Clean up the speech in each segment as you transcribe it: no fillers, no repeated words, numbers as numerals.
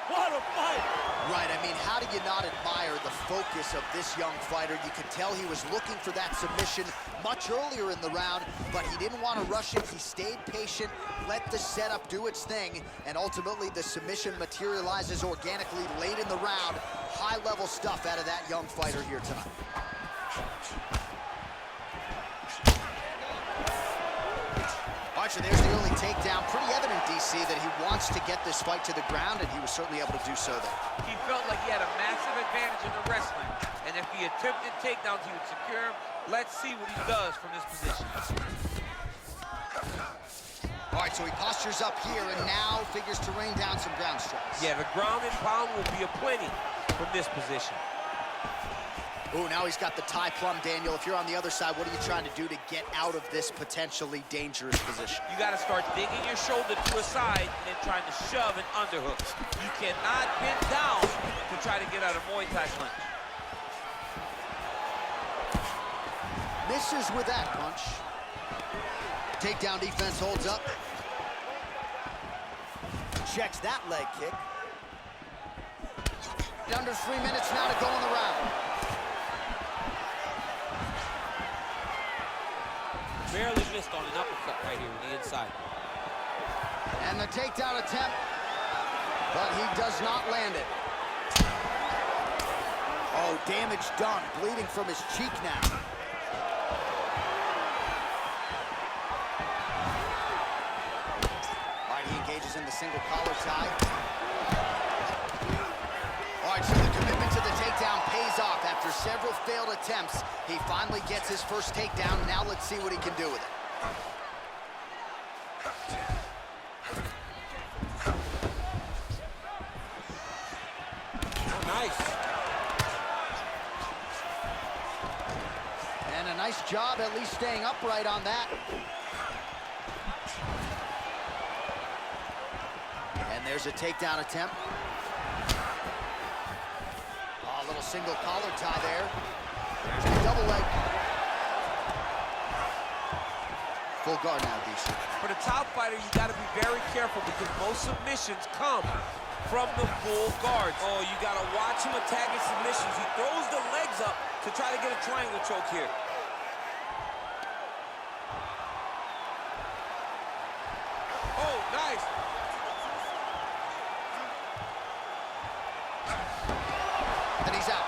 What a fight! Right, I mean, how do you not admire the focus of this young fighter? You could tell he was looking for that submission much earlier in the round, but he didn't want to rush it. He stayed patient, let the setup do its thing, and ultimately the submission materializes organically late in the round. High-level stuff out of that young fighter here tonight. All right, so there's the early takedown. Pretty evident, DC, that he wants to get this fight to the ground, and he was certainly able to do so there. He felt like he had a massive advantage in the wrestling, and if he attempted takedowns, he would secure him. Let's see what he does from this position. All right, so he postures up here and now figures to rain down some ground strikes. Yeah, the ground and pound will be aplenty from this position. Oh, now he's got the tie plum, Daniel. If you're on the other side, what are you trying to do to get out of this potentially dangerous position? You got to start digging your shoulder to a side and then trying to shove and underhook. You cannot bend down to try to get out of Muay Thai punch. Misses with that punch. Takedown defense holds up. Checks that leg kick. Under 3 minutes now to go in the round. Barely missed on an uppercut right here on the inside. And the takedown attempt, but he does not land it. Oh, damage done, bleeding from his cheek now. All right, he engages in the single collar tie. All right, so the commitment to the takedown pays off. After several failed attempts, he finally gets his first takedown. Now let's see what he can do with it. Oh, nice. And a nice job at least staying upright on that. And there's a takedown attempt. Oh, a little single collar tie there. There's the double leg. Full guard now, DC. For the top fighter, you got to be very careful because most submissions come from the full guards. Oh, you got to watch him attacking submissions. He throws the legs up to try to get a triangle choke here. Oh, nice. And he's out.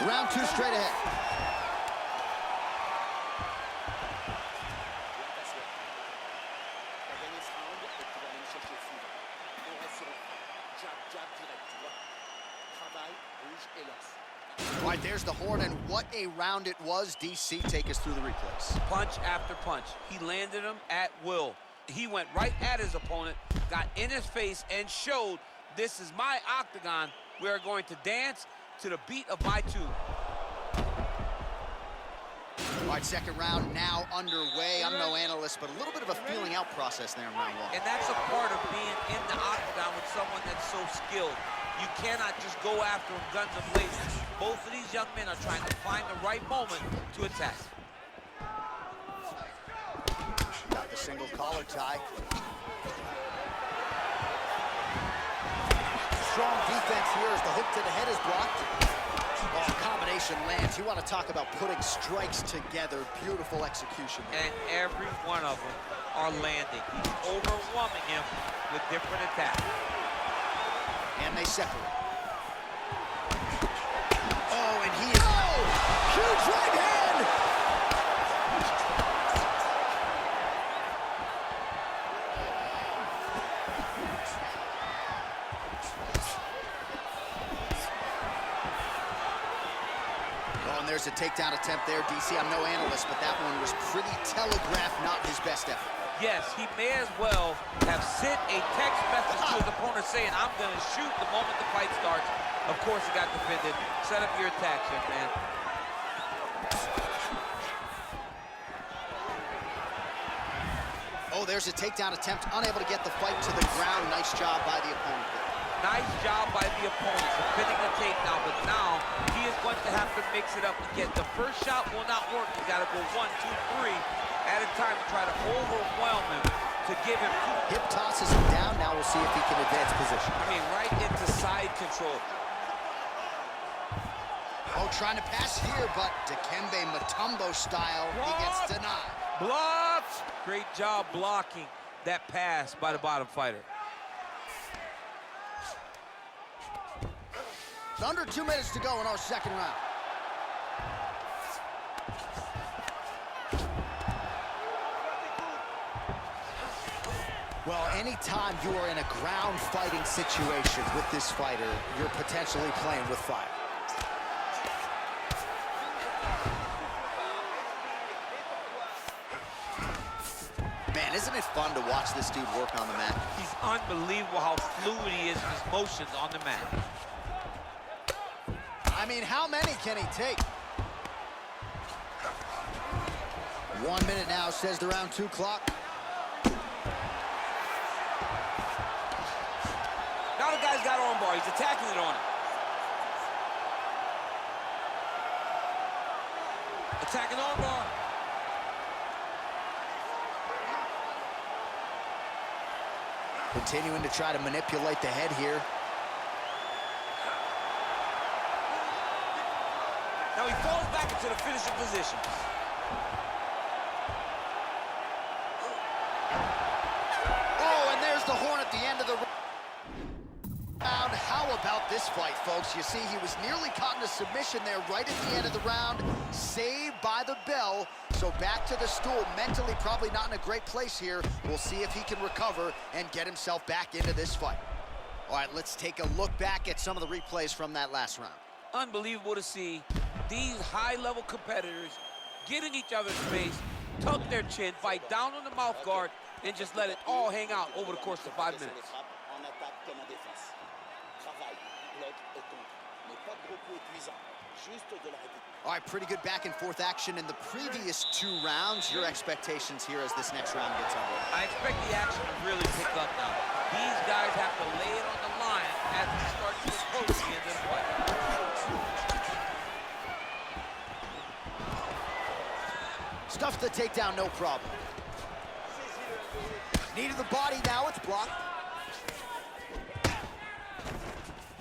Round 2 straight ahead. All right, there's the horn, and what a round it was. DC, take us through the replays. Punch after punch. He landed him at will. He went right at his opponent, got in his face, and showed this is my octagon. We are going to dance to the beat of my tune. All right, second round now underway. I'm no analyst, but a little bit of a feeling out process there in round 1. And that's a part of being in the octagon with someone that's so skilled. You cannot just go after him guns a blazing. Both of these young men are trying to find the right moment to attack. Got the single collar tie. Strong defense here as the hook to the head is blocked. Oh, combination lands. You want to talk about putting strikes together. Beautiful execution there. And every one of them are landing. He's overwhelming him with different attacks. And they separate. Oh, and he is... Oh! Huge right hand! Oh, and there's a takedown attempt there, DC. I'm no analyst, but that one was pretty telegraphed, not his best effort. Yes, he may as well have sent a text message to his opponent saying, I'm going to shoot the moment the fight starts. Of course, he got defended. Set up your attacks, young man. Oh, there's a takedown attempt, unable to get the fight to the ground. Nice job by the opponent there. Nice job by the opponent, defending the takedown, but now he is going to have to mix it up again. The first shot will not work. He's got to go 1, 2, 3 at a time to try to overwhelm him, to give him two. Hip tosses him down. Now we'll see if he can advance position. I mean, right into side control. Oh, trying to pass here, but Dikembe Mutombo style, he gets denied. Blocked! Great job blocking that pass by the bottom fighter. Under 2 minutes to go in our second round. Well, anytime you are in a ground fighting situation with this fighter, you're potentially playing with fire. Man, isn't it fun to watch this dude work on the mat? He's unbelievable how fluid he is in his motions on the mat. I mean, how many can he take? 1 minute now, says the round 2 clock. Now the guy's got arm bar. He's attacking it on him. Attacking arm bar. Continuing to try to manipulate the head here. Now he falls back into the finishing position. Oh, and there's the horn at the end of the round. How about this fight, folks? You see, he was nearly caught in a submission there right at the end of the round. Saved by the bell. So back to the stool. Mentally probably not in a great place here. We'll see if he can recover and get himself back into this fight. All right, let's take a look back at some of the replays from that last round. Unbelievable to see these high-level competitors get in each other's face, tuck their chin, fight down on the mouth guard, and just let it all hang out over the course of 5 minutes. All right, pretty good back and forth action in the previous 2 rounds. Your expectations here as this next round gets underway? I expect the action to really pick up now. These guys have to lay it on the line as we start to approach the end of the fight. Stuffs the takedown, no problem. Knee to the body, now it's blocked.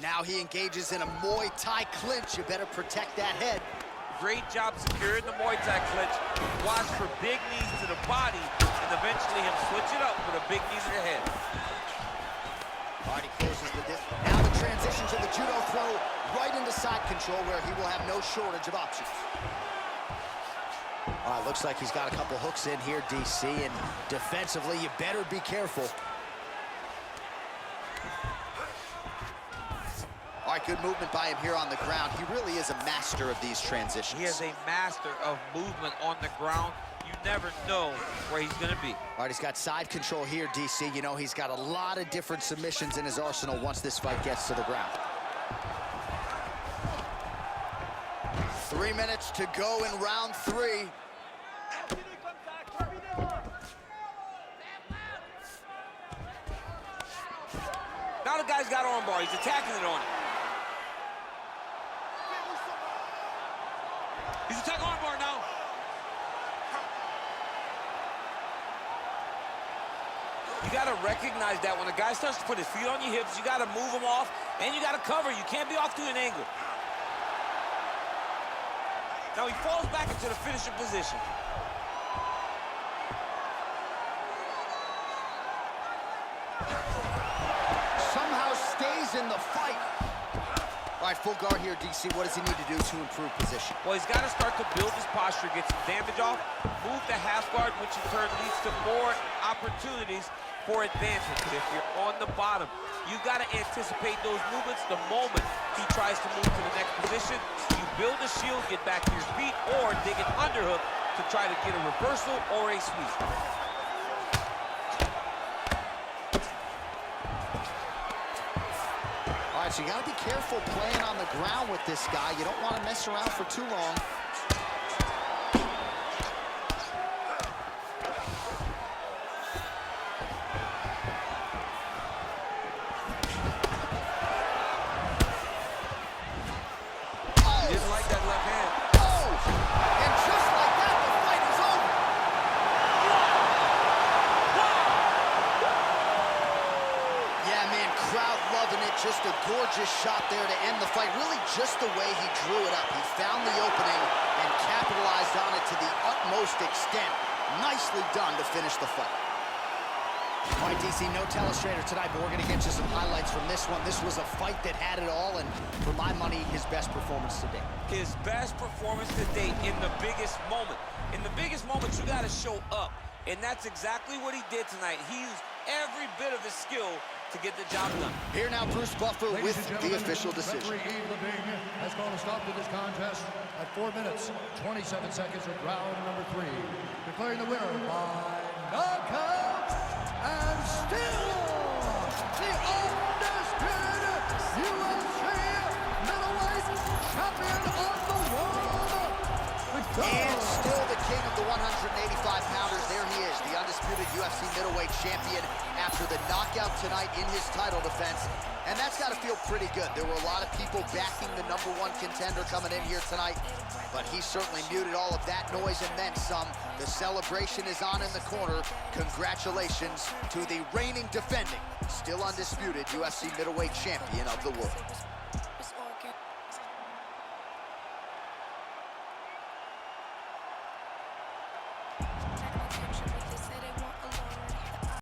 Now he engages in a Muay Thai clinch. You better protect that head. Great job securing the Muay Thai clinch. Watch for big knees to the body, and eventually him switch it up with a big knee to the head. All right, he closes the dip. Now the transition to the judo throw right into side control where he will have no shortage of options. All right, looks like he's got a couple hooks in here, DC, and defensively, you better be careful. All right, good movement by him here on the ground. He really is a master of these transitions. He is a master of movement on the ground. You never know where he's going to be. All right, he's got side control here, DC. You know, he's got a lot of different submissions in his arsenal once this fight gets to the ground. 3 minutes to go in round 3. Now the guy's got arm bar. He's attacking it on him. He's attacking arm bar now. You got to recognize that when a guy starts to put his feet on your hips, you got to move him off, and you got to cover. You can't be off to an angle. Now he falls back into the finishing position. Somehow stays in the fight. All right, full guard here, DC. What does he need to do to improve position? Well, he's got to start to build his posture, get some damage off, move the half guard, which in turn leads to more opportunities for advancement. But if you're on the bottom, you got to anticipate those movements the moment he tries to move to the next position. You build a shield, get back to your feet, or dig an underhook to try to get a reversal or a sweep. All right, so you got to be careful playing on the ground with this guy. You don't want to mess around for too long. crowd loving it. Just a gorgeous shot there to end the fight. Really just the way he drew it up. He found the opening and capitalized on it to the utmost extent. Nicely done to finish the fight. All right, DC, no telestrator tonight, but we're going to get you some highlights from this one. This was a fight that had it all, and for my money, his best performance to date. His best performance to date in the biggest moment. In the biggest moments, you got to show up, and that's exactly what he did tonight. He used every bit of his skill to get the job done. Here now, Bruce Buffer with the official decision. Referee Levine has called a stop to this contest at 4 minutes, 27 seconds of round number 3. Declaring the winner by knockout, and still the undisputed UFC middleweight champion of the world. And still the king of the 185-pounders. There he is, the undisputed UFC middleweight champion after the knockout tonight in his title defense. And that's got to feel pretty good. There were a lot of people backing the #1 contender coming in here tonight, but he certainly muted all of that noise and then some. The celebration is on in the corner. Congratulations to the reigning, defending, still undisputed UFC middleweight champion of the world.